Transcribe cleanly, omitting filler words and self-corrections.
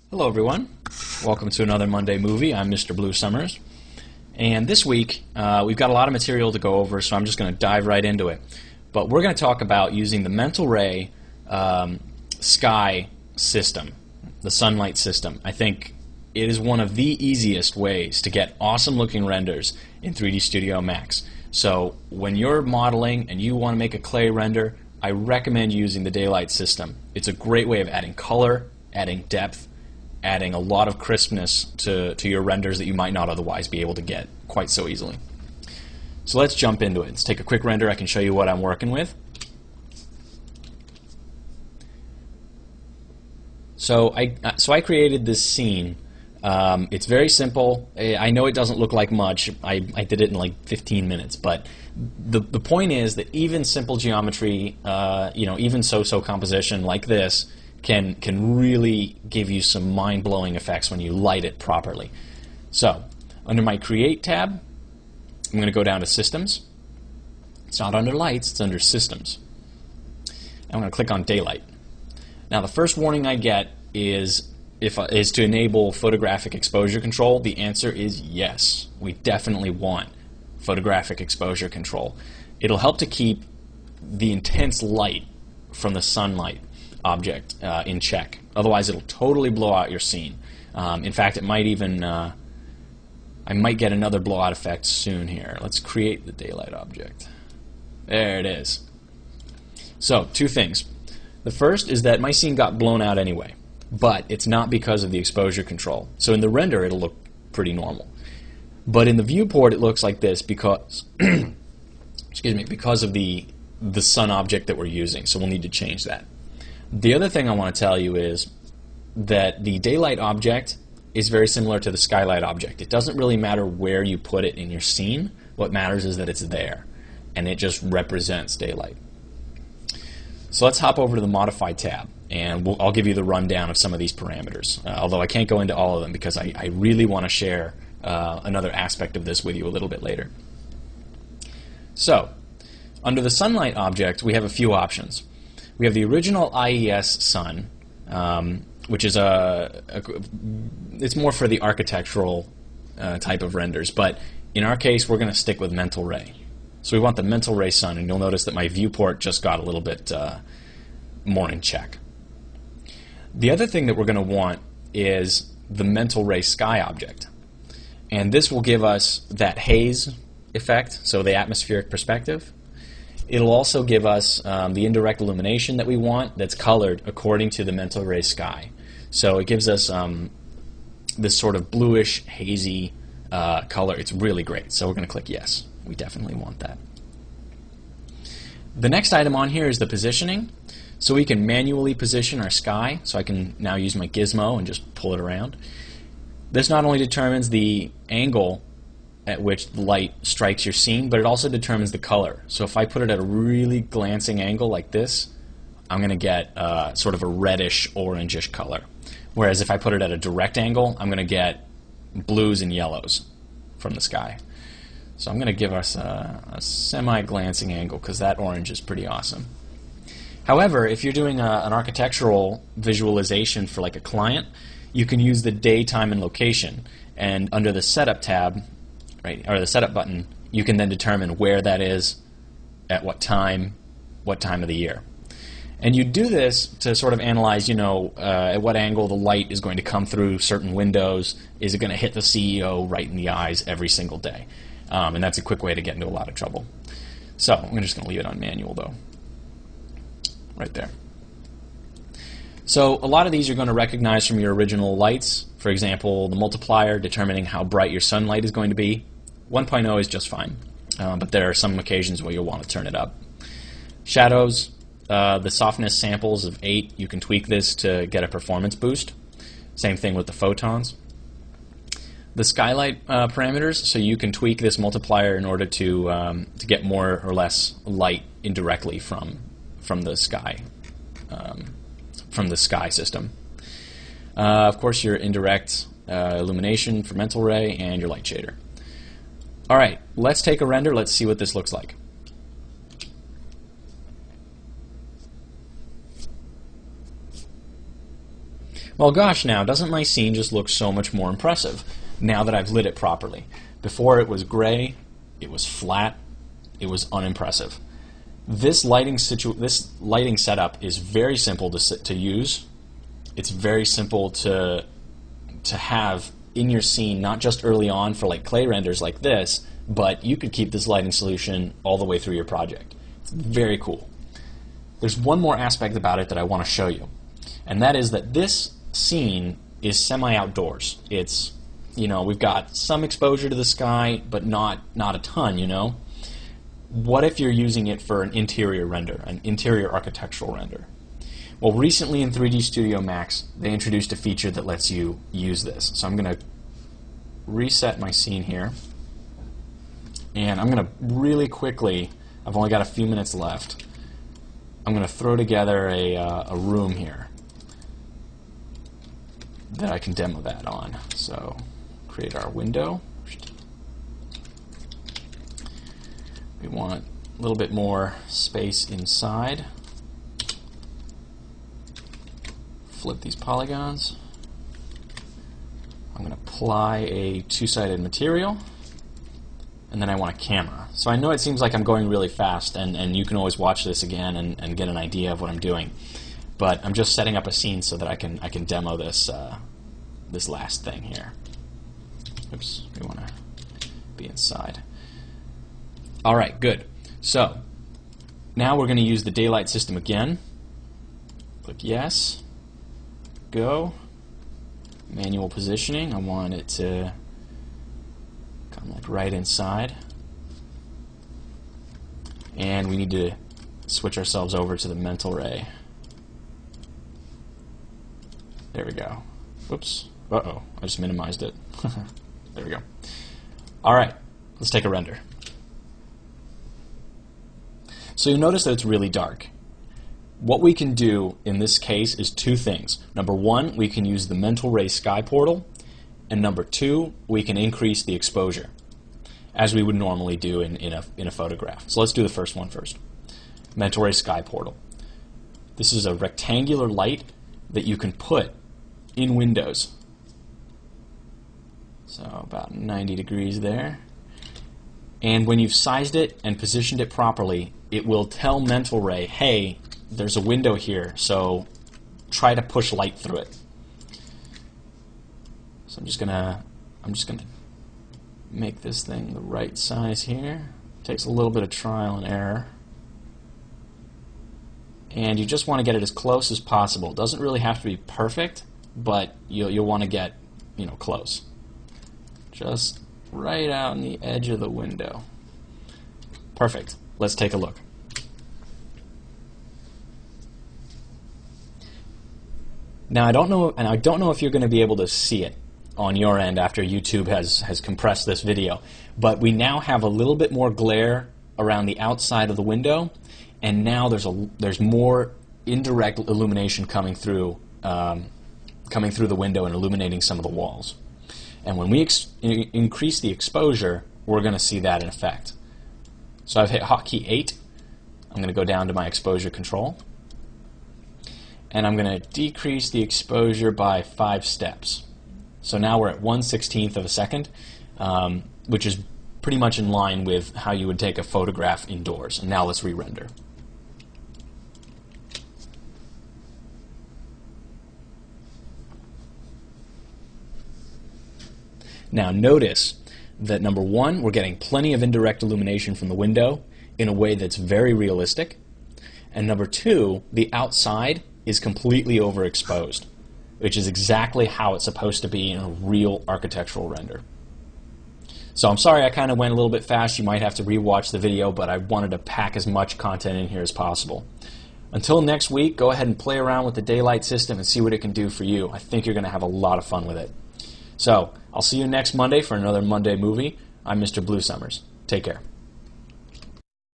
Hello everyone, welcome to another Monday Movie. I'm Mr. Blue Summers, and this week we've got a lot of material to go over, so I'm just going to dive right into it. But we're going to talk about using the mental ray sky system, the sunlight system. I think it is one of the easiest ways to get awesome looking renders in 3D Studio Max. So when you're modeling and you want to make a clay render, I recommend using the daylight system. It's a great way of adding color, adding depth, adding a lot of crispness to your renders that you might not otherwise be able to get quite so easily. So let's jump into it. Let's take a quick render. I can show you what I'm working with. So I created this scene. It's very simple. I know it doesn't look like much. I did it in like 15 minutes, but the point is that even simple geometry, even so-so composition like this can really give you some mind-blowing effects when you light it properly. So, under my Create tab, I'm going to go down to Systems. It's not under Lights, it's under Systems. I'm going to click on Daylight. Now, the first warning I get is to enable photographic exposure control. The answer is yes. We definitely want photographic exposure control. It'll help to keep the intense light from the sunlight object in check. Otherwise, it'll totally blow out your scene. In fact, it might even I might get another blowout effect soon here. Let's create the daylight object. There it is. So, two things. The first is that my scene got blown out anyway, but it's not because of the exposure control. So in the render, it'll look pretty normal. But in the viewport, it looks like this because excuse me, because of the sun object that we're using. So we'll need to change that. The other thing I want to tell you is that the daylight object is very similar to the skylight object. It doesn't really matter where you put it in your scene. What matters is that it's there, and it just represents daylight. So let's hop over to the Modify tab, and I'll give you the rundown of some of these parameters, although I can't go into all of them because I really want to share another aspect of this with you a little bit later. So, under the sunlight object, we have a few options. We have the original IES sun, which is it's more for the architectural type of renders, but in our case we're going to stick with mental ray. So we want the mental ray sun, and you'll notice that my viewport just got a little bit more in check. The other thing that we're going to want is the mental ray sky object, and this will give us that haze effect, so the atmospheric perspective. It'll also give us the indirect illumination that we want that's colored according to the mental ray sky. So it gives us this sort of bluish, hazy color. It's really great. So we're going to click yes. We definitely want that. The next item on here is the positioning. So we can manually position our sky. So I can now use my gizmo and just pull it around. This not only determines the angle at which the light strikes your scene, but it also determines the color. So if I put it at a really glancing angle like this, I'm going to get sort of a reddish, orangish color. Whereas if I put it at a direct angle, I'm going to get blues and yellows from the sky. So I'm going to give us a semi-glancing angle because that orange is pretty awesome. However, if you're doing an architectural visualization for like a client, you can use the day, time, and location. And under the Setup tab, or the Setup button, you can then determine where that is, at what time of the year. And you do this to sort of analyze, at what angle the light is going to come through certain windows. Is it going to hit the CEO right in the eyes every single day? And that's a quick way to get into a lot of trouble. So I'm just going to leave it on manual, though. Right there. So a lot of these you're going to recognize from your original lights. For example, the multiplier, determining how bright your sunlight is going to be. 1.0 is just fine, but there are some occasions where you'll want to turn it up. Shadows, the softness samples of 8, you can tweak this to get a performance boost. Same thing with the photons. The skylight parameters, so you can tweak this multiplier in order to get more or less light indirectly from the sky system. Of course, your indirect illumination for mental ray and your light shader. All right, let's take a render. Let's see what this looks like. Well, gosh, now, doesn't my scene just look so much more impressive now that I've lit it properly? Before it was gray, it was flat, it was unimpressive. This lighting setup is very simple to use. It's very simple to have in your scene, not just early on for like clay renders like this, but you could keep this lighting solution all the way through your project. It's very cool. There's one more aspect about it that I want to show you, and that is that this scene is semi-outdoors. It's, you know, we've got some exposure to the sky, but not a ton, you know. What if you're using it for an interior render, an interior architectural render? Well, recently in 3dsMax, they introduced a feature that lets you use this. So I'm going to reset my scene here, and I'm going to really quickly, I've only got a few minutes left, I'm going to throw together a room here that I can demo that on. So create our window. We want a little bit more space inside. Flip these polygons. I'm going to apply a two-sided material, and then I want a camera. So I know it seems like I'm going really fast, and you can always watch this again and get an idea of what I'm doing. But I'm just setting up a scene so that I can demo this this last thing here. Oops, we want to be inside. All right, good. So now we're going to use the daylight system again. Click yes. Go. Manual positioning. I want it to come like right inside. And we need to switch ourselves over to the mental ray. There we go. Whoops. Uh-oh. I just minimized it. There we go. All right. Let's take a render. So you'll notice that it's really dark. What we can do in this case is two things. Number one, we can use the mental ray sky portal, and number two, we can increase the exposure, as we would normally do in a photograph. So let's do the first one first. Mental ray sky portal. This is a rectangular light that you can put in windows. So about 90 degrees there. And when you've sized it and positioned it properly, it will tell mental ray, hey, there's a window here, so try to push light through it. So I'm just gonna make this thing the right size here. Takes a little bit of trial and error. And you just want to get it as close as possible. It doesn't really have to be perfect, but you'll want to get, you know, close. Just right out on the edge of the window. Perfect. Let's take a look. Now I don't know if you're going to be able to see it on your end after YouTube has compressed this video, but we now have a little bit more glare around the outside of the window, and now there's more indirect illumination coming through the window and illuminating some of the walls. And when we increase the exposure, we're going to see that in effect. So I've hit hotkey 8. I'm going to go down to my exposure control, and I'm going to decrease the exposure by 5 steps. So now we're at 1/16 of a second, which is pretty much in line with how you would take a photograph indoors. And now let's re-render. Now notice that number one, we're getting plenty of indirect illumination from the window in a way that's very realistic. And number two, the outside is completely overexposed, which is exactly how it's supposed to be in a real architectural render. So I'm sorry I kind of went a little bit fast. You might have to rewatch the video, but I wanted to pack as much content in here as possible. Until next week, go ahead and play around with the daylight system and see what it can do for you. I think you're going to have a lot of fun with it. So I'll see you next Monday for another Monday movie. I'm Mr. Blue Summers. Take care.